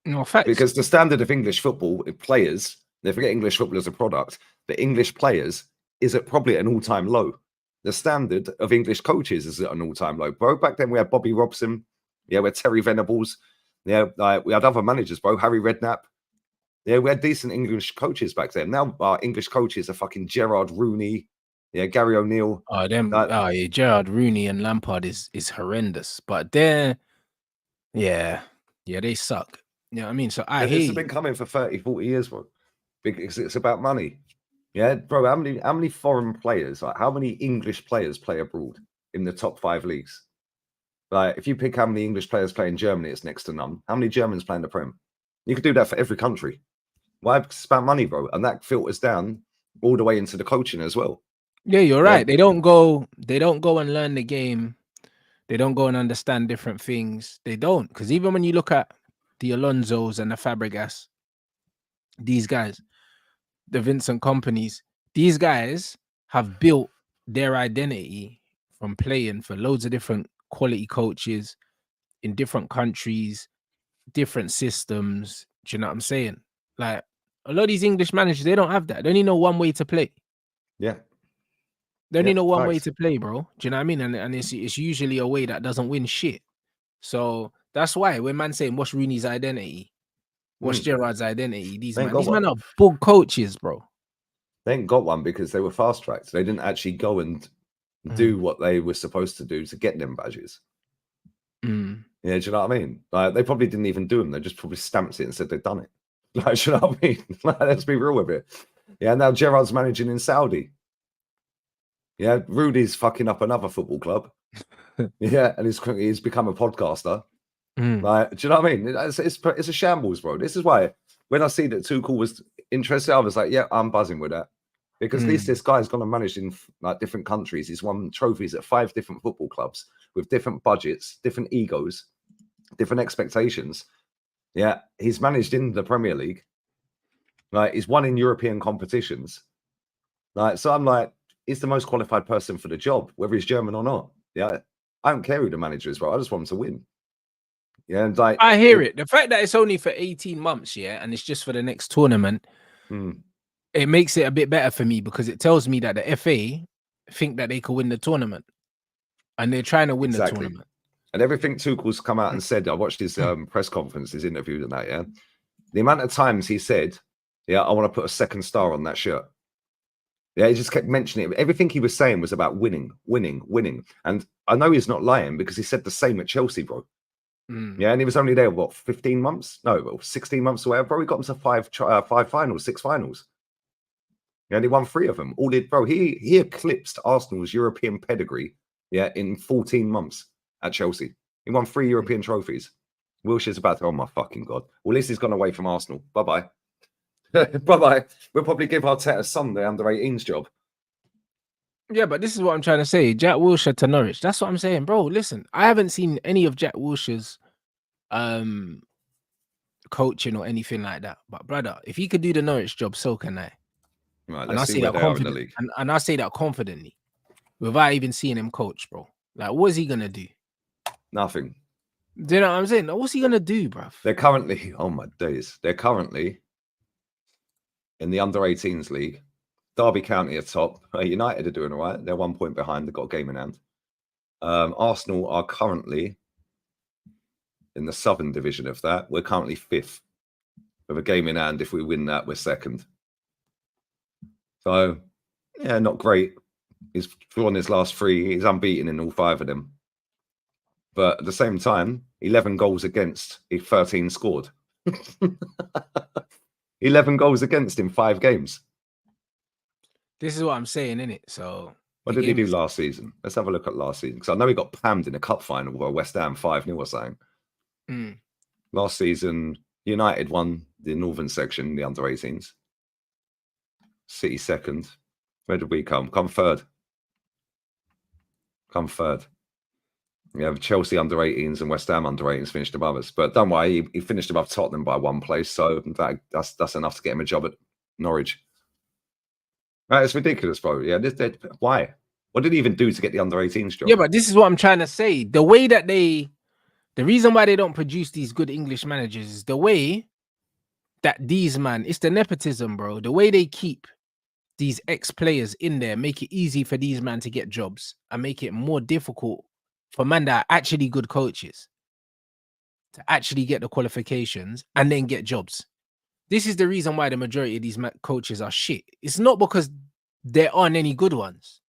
No, facts. Because the standard of English football players, they forget English football as a product, but English players is at probably an all-time low. The standard of English coaches is at an all-time low. Bro, back then we had Bobby Robson. Yeah, we had Terry Venables. Yeah, we had other managers, bro. Harry Redknapp. Yeah, we had decent English coaches back then. Now our English coaches are fucking Gerard Rooney. Yeah, Gary O'Neill. Oh, yeah, Gerard Rooney and Lampard is horrendous. But they're, yeah, they suck. You know what I mean? So This has been coming for 30, 40 years, bro. Because it's about money. Yeah, bro, how many foreign players, like how many English players play abroad in the top 5 leagues? Like, if you pick how many English players play in Germany, it's next to none. How many Germans play in the Prem? You could do that for every country. Why? Because it's about money, bro. And that filters down all the way into the coaching as well. Yeah, you're right. They don't go and learn the game. They don't go and understand different things. They don't. Because even when you look at the Alonsos and the Fabregas, these guys, the Vincent Companies, these guys have built their identity from playing for loads of different quality coaches in different countries, different systems. Do you know what I'm saying? Like, a lot of these English managers, they don't have that. They only know one way to play. Yeah. They only Yeah, know one way facts. to play, bro. Do you know what I mean? And it's usually a way that doesn't win shit. So that's why when man saying what's Rooney's identity, what's Gerrard's identity, these men are bug coaches, bro. They ain't got one because they were fast tracked. They didn't actually go and do what they were supposed to do to get them badges. Yeah, do you know what I mean? Like, they probably didn't even do them. They just probably stamped it and said they'd done it. Like, do you know what I mean? Like, let's be real with it. Yeah, now Gerrard's managing in Saudi. Yeah, Rudy's fucking up another football club. Yeah, and he's become a podcaster. Like, do you know what I mean? It's a shambles, bro. This is why when I see that Tuchel was interested, I was like, yeah, I'm buzzing with that. Because at least this guy's gone and managed in like different countries. He's won trophies at 5 different football clubs with different budgets, different egos, different expectations. Yeah, he's managed in the Premier League. Like, he's won in European competitions. Like, so I'm like, he's the most qualified person for the job, whether he's German or not. Yeah, I don't care who the manager is, bro. I just want him to win. Yeah, and like, I hear it. The fact that it's only for 18 months, yeah, and it's just for the next tournament, it makes it a bit better for me because it tells me that the FA think that they could win the tournament, and they're trying to win the tournament. And everything Tuchel's come out and said, I watched his press conference, his interview and that, yeah. The amount of times he said, yeah, I want to put a 2nd star on that shirt. Yeah, he just kept mentioning it. Everything he was saying was about winning, winning, winning. And I know he's not lying because he said the same at Chelsea, bro. Yeah, and he was only there, what, 15 months? No, 16 months or whatever. Bro, he got him to 5 finals, 6 finals. Yeah, and he won 3 of them. He eclipsed Arsenal's European pedigree, yeah, in 14 months at Chelsea. He won 3 European trophies. Wilshire's about to, oh my fucking God. Well, at least he's gone away from Arsenal. Bye-bye. Bye-bye. We'll probably give Arteta's son the under-18s job. Yeah, but this is what I'm trying to say. Jack Wilshere to Norwich. That's what I'm saying, bro. Listen, I haven't seen any of Jack Wilshere's coaching or anything like that. But brother, if he could do the Norwich job, so can I. Right, and I say that confidently. And I say that confidently, without even seeing him coach, bro. Like, what is he gonna do? Nothing. Do you know what I'm saying? What's he gonna do, bruv? They're currently, oh my days, they're currently in the under-18s league. Derby County are top. United are doing all right. They're 1 point behind. They've got a game in hand. Arsenal are currently in the Southern Division of that. We're currently 5th with a game in hand. If we win that, we're 2nd. So, yeah, not great. He's drawn his last 3. He's unbeaten in all 5 of them. But at the same time, 11 goals against, 13 scored. 11 goals against in 5 games. This is what I'm saying, innit? So what did he do last season? Let's have a look at last season. Because I know he got pammed in a cup final by West Ham 5-0 or something. Last season, United won the Northern section, the under-18s. City 2nd. Where did we come? Come 3rd. Come 3rd. We have Chelsea under-18s and West Ham under-18s finished above us. But don't worry, he finished above Tottenham by 1 place. So that's enough to get him a job at Norwich. Right, it's ridiculous, bro. Yeah, why? What did he even do to get the under-18s job? Yeah, but this is what I'm trying to say. The way that the reason why they don't produce these good English managers is the way that these, man, it's the nepotism, bro. The way they keep these ex-players in there, make it easy for these men to get jobs and make it more difficult for men that are actually good coaches to actually get the qualifications and then get jobs. This is the reason why the majority of these coaches are shit. It's not because there aren't any good ones.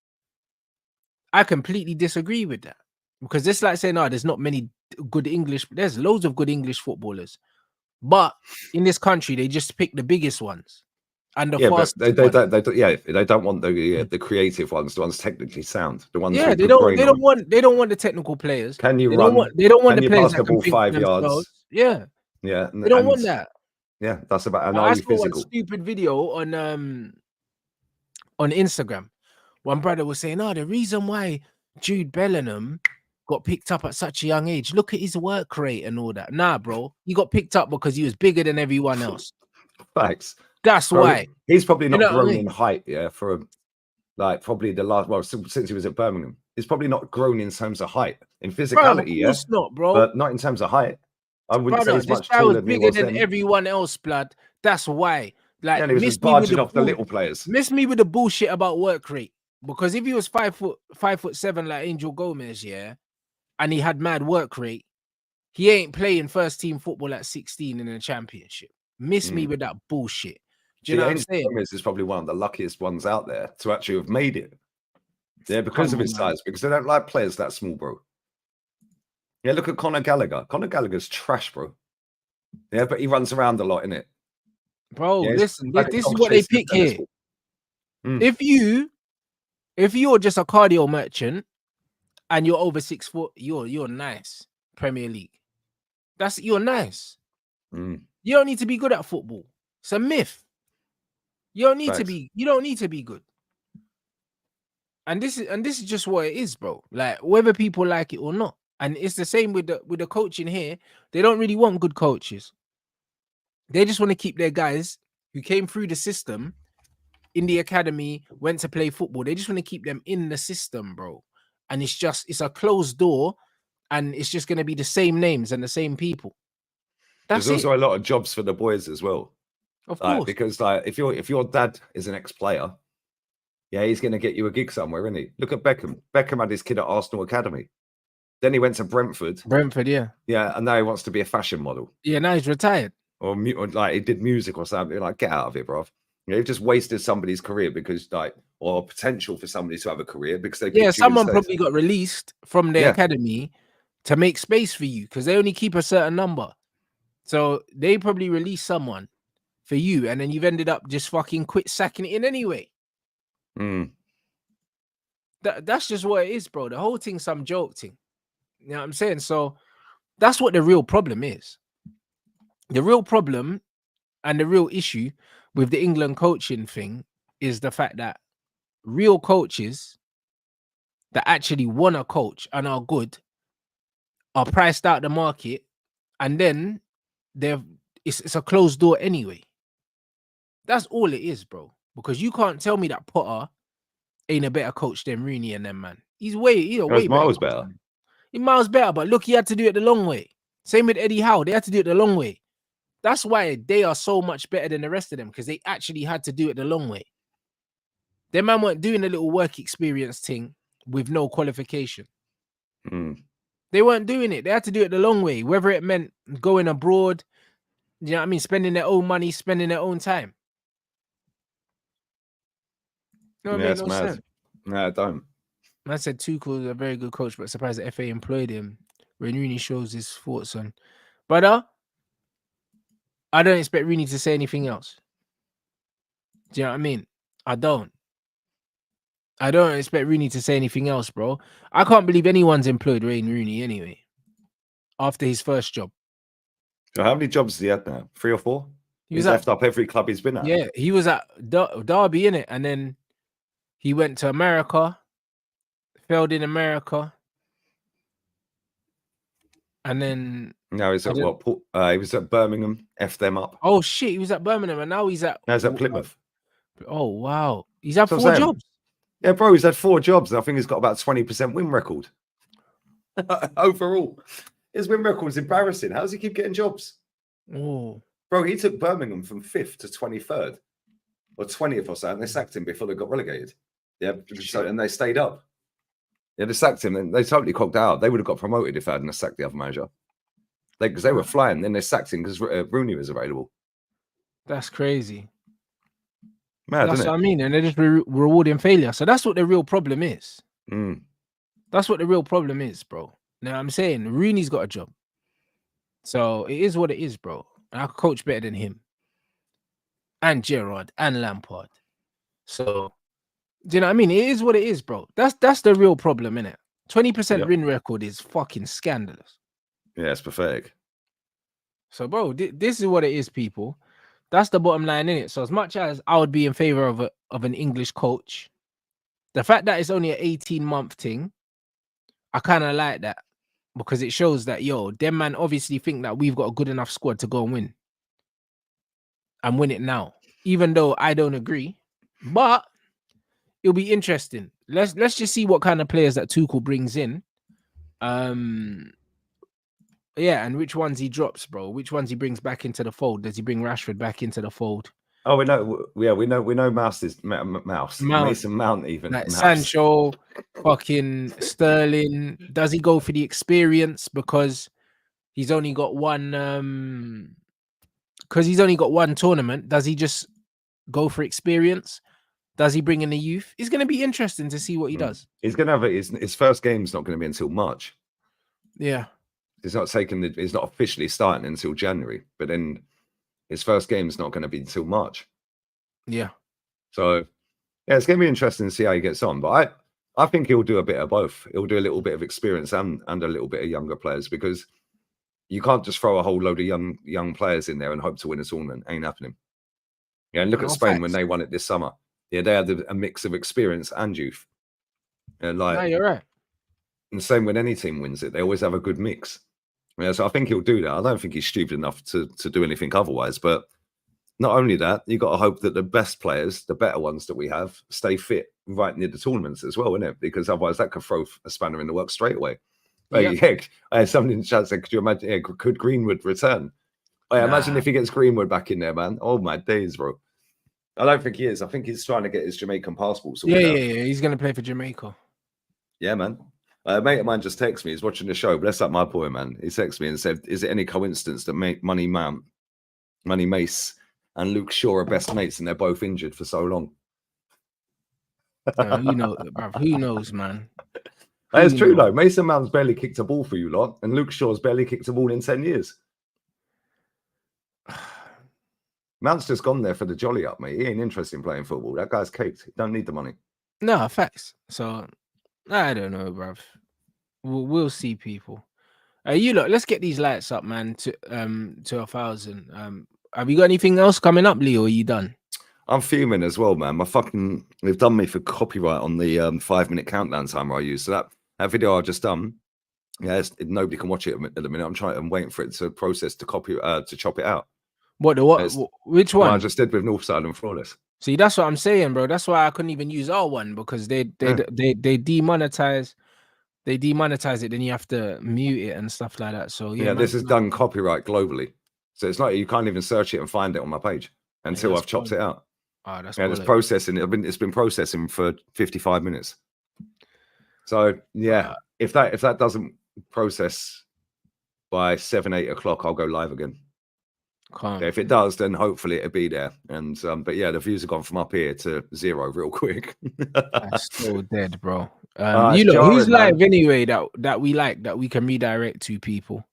I completely disagree with that. Because it's like saying, no, there's not many good English. There's loads of good English footballers. But in this country, they just pick the biggest ones. And the fastest they don't want the creative ones, the ones technically sound, the ones. Yeah, they don't want the technical players. Can you they run? They don't want the players pass the ball 5 yards. Yeah, yeah. They don't want that. Yeah, that's about. And I are saw you physical? One stupid video on Instagram. One brother was saying, "Oh, the reason why Jude Bellingham got picked up at such a young age, look at his work rate and all that." Nah, bro, he got picked up because he was bigger than everyone else. Facts. That's why. He's probably not grown in height, yeah, for like probably the last, well, since he was at Birmingham. He's probably not grown in terms of height. In physicality, bro, of course not, bro. But not in terms of height. I wouldn't say he's much taller than he was then. Everyone else, blood. That's why. Like, yeah, he was just barging off the little players. Miss me with the bullshit about work rate. Because if he was 5'7" like Angel Gomez, yeah, and he had mad work rate, he ain't playing first team football at 16 in a championship. Miss me with that bullshit. Do you know what I'm saying? Gomez is probably one of the luckiest ones out there to actually have made it. Yeah, because of Come his on, man. size, because they don't like players that small, bro. Yeah, look at Conor Gallagher. Conor Gallagher's trash, bro. Yeah, but he runs around a lot, innit? Bro, Yeah, listen, like a this is dog what they chasing a pick tennis here. ball. If you're just a cardio merchant and you're over 6 foot, you're nice. Premier League. You're nice. You don't need to be good at football. It's a myth. You don't need to be good. And this is just what it is, bro. Like whether people like it or not. And it's the same with the coaching here. They don't really want good coaches. They just want to keep their guys who came through the system in the academy, went to play football. They just want to keep them in the system, bro. And it's a closed door, and it's just going to be the same names and the same people. There's also a lot of jobs for the boys as well. Of course. Because if your dad is an ex-player, yeah, he's going to get you a gig somewhere, isn't he? Look at Beckham. Beckham had his kid at Arsenal Academy. Then he went to Brentford. Yeah. Yeah, and now he wants to be a fashion model. Yeah, now he's retired. Or like he did music or something. Like, get out of it, bro. You know, you've just wasted somebody's career because, or potential for somebody to have a career because they. Someone probably got released from the academy to make space for you because they only keep a certain number. So they probably released someone for you, and then you've ended up just fucking sacking it in anyway. That's just what it is, bro. The whole thing's some joke thing. You know what I'm saying? So that's what the real problem is. The real problem and the real issue with the England coaching thing is the fact that real coaches that actually want to coach and are good are priced out the market, and then it's a closed door anyway. That's all it is, bro. Because you can't tell me that Potter ain't a better coach than Rooney and them, man. He's way miles better. He's miles better, but look, he had to do it the long way. Same with Eddie Howe. They had to do it the long way. That's why they are so much better than the rest of them, because they actually had to do it the long way. Their man weren't doing a little work experience thing with no qualification. They weren't doing it. They had to do it the long way, whether it meant going abroad, you know what I mean, spending their own money, spending their own time. No, sense. No, I don't. I said Tuchel is a very good coach, but surprised the FA employed him when Rooney shows his thoughts on. But I don't expect Rooney to say anything else. Do you know what I mean? I don't expect Rooney to say anything else, bro. I can't believe anyone's employed Wayne Rooney anyway after his first job. So how many jobs has he had now? 3 or 4? He's left up every club he's been at. Yeah, he was at Derby, innit? And then he went to America, failed in America. And then now he's at he was at Birmingham, F them up. Oh shit, he was at Birmingham and now he's at Plymouth. Oh wow. He's had 4 jobs. Yeah, bro, he's had 4 jobs. I think he's got about 20% win record. Overall. His win record is embarrassing. How does he keep getting jobs? Oh. Bro, he took Birmingham from 5th to 23rd or 20th or so, and they sacked him before they got relegated. Yeah, and they stayed up. Yeah, they sacked him, and they totally cocked out. They would have got promoted if they hadn't sacked the other manager. Because they were flying, then they sacked him because Rooney was available. That's crazy. Mad, that's isn't what it? I mean, and they're just rewarding failure. So that's what the real problem is. That's what the real problem is, bro. Now I'm saying Rooney's got a job, so it is what it is, bro. And I could coach better than him, and Gerrard and Lampard. So, do you know what I mean? It is what it is, bro. That's the real problem, innit? 20% win record is fucking scandalous. Yeah, it's pathetic. So, bro, this is what it is, people. That's the bottom line, innit? So, as much as I would be in favor of an English coach, the fact that it's only an 18-month thing, I kind of like that because it shows that, them man obviously think that we've got a good enough squad to go and win. And win it now, even though I don't agree. But it'll be interesting. Let's just see what kind of players that Tuchel brings in. Yeah, and which ones he drops, bro. Which ones he brings back into the fold. Does he bring Rashford back into the fold? Oh, we know. Yeah, we know. Mason Mount, even like Mouse. Sancho, fucking Sterling. Does he go for the experience because he's only got one? Because he's only got one tournament. Does he just go for experience? Does he bring in the youth? It's going to be interesting to see what he does. He's going to have his first game's not going to be until March. Yeah, it's not officially starting until January, but then his first game's not going to be until March. Yeah. So yeah, it's going to be interesting to see how he gets on. But I think he'll do a bit of both. He'll do a little bit of experience and a little bit of younger players, because you can't just throw a whole load of young players in there and hope to win a tournament. Ain't happening. Yeah, and look at Spain when they won it this summer. Yeah, they had a mix of experience and youth. And no, you're right. And same when any team wins it, they always have a good mix. Yeah, so I think he'll do that. I don't think he's stupid enough to do anything otherwise. But not only that, you've got to hope that the best players, the better ones that we have, stay fit right near the tournaments as well, innit? Because otherwise that could throw a spanner in the works straight away. Yep. Yeah, I had somebody in the chat said, could you imagine, yeah, could Greenwood return? Imagine if he gets Greenwood back in there, man. Oh, my days, bro. I don't think he is. I think he's trying to get his Jamaican passport sorted out. Yeah. He's going to play for Jamaica. Yeah, man. A mate of mine just texted me. He's watching the show. Bless up my boy, man. He texted me and said, is it any coincidence that Money Mace and Luke Shaw are best mates and they're both injured for so long? You know, bruv, who knows, man? It's true, though. Mason Mount's barely kicked a ball for you lot, and Luke Shaw's barely kicked a ball in 10 years. Mount's just gone there for the jolly up, mate. He ain't interested in playing football. That guy's caked. He don't need the money. No, facts. So, I don't know, bruv. We'll see, people. You look, let's get these lights up, man, to 1,000. Have you got anything else coming up, Leo? Are you done? I'm fuming as well, man. They've done me for copyright on the 5-minute countdown timer I use. So that video I just done, yeah, nobody can watch it at the minute. I'm waiting for it to process to chop it out. Which one? I just did with Northside and Flawless. See, that's what I'm saying, bro. That's why I couldn't even use our one, because they demonetize. They demonetize it, then you have to mute it and stuff like that. So yeah, this is done copyright globally, so it's like you can't even search it and find it on my page until I've chopped it out. Oh, that's it's processing. It's been processing for 55 minutes. So yeah, if that doesn't process by 7-8 o'clock, I'll go live again. Yeah, if it does, then hopefully it'll be there. And but yeah, the views have gone from up here to 0 real quick. That's so dead, bro. You know who's live anyway that we like, that we can redirect to, people.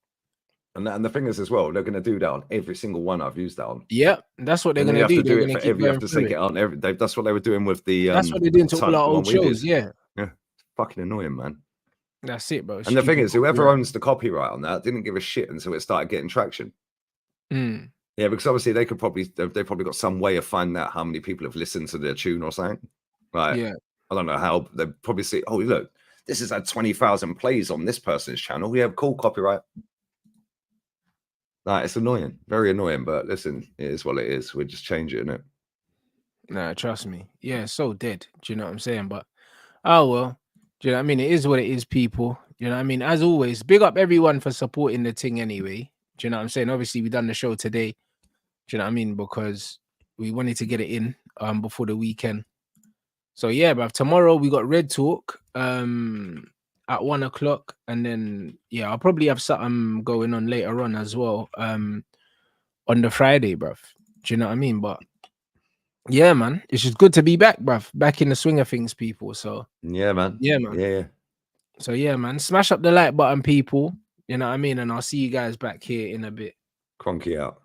And the thing is as well, they're going to do that on every single one I've used that on. Yeah, that's what they're going to do. They're going to keep going through it on every. That's what they were doing with the. That's what they're doing to all our old shows. Yeah, fucking annoying, man. That's it, bro. And the thing is, whoever owns the copyright on that didn't give a shit until it started getting traction. Yeah, because obviously they probably got some way of finding out how many people have listened to their tune or something. Right. Yeah. I don't know how. They probably see, oh, look, this has had 20,000 plays on this person's channel. We have cool copyright. Nah, it's annoying. Very annoying. But listen, it is what it is. We're just changing it. Nah, trust me. Yeah, it's so dead. Do you know what I'm saying? But oh well. Do you know what I mean? It is what it is, people. You know what I mean? As always, big up everyone for supporting the thing anyway. Do you know what I'm saying? Obviously, we done the show today. Do you know what I mean? Because we wanted to get it in before the weekend. So yeah, but tomorrow we got Red Talk at 1 o'clock, and then yeah, I'll probably have something going on later on as well on the Friday, bruv. Do you know what I mean? But yeah, man, it's just good to be back, bruv. Back in the swing of things, people. So yeah, man. Yeah, man. Yeah. So yeah, man, smash up the like button, people. You know what I mean? And I'll see you guys back here in a bit. Cronky out.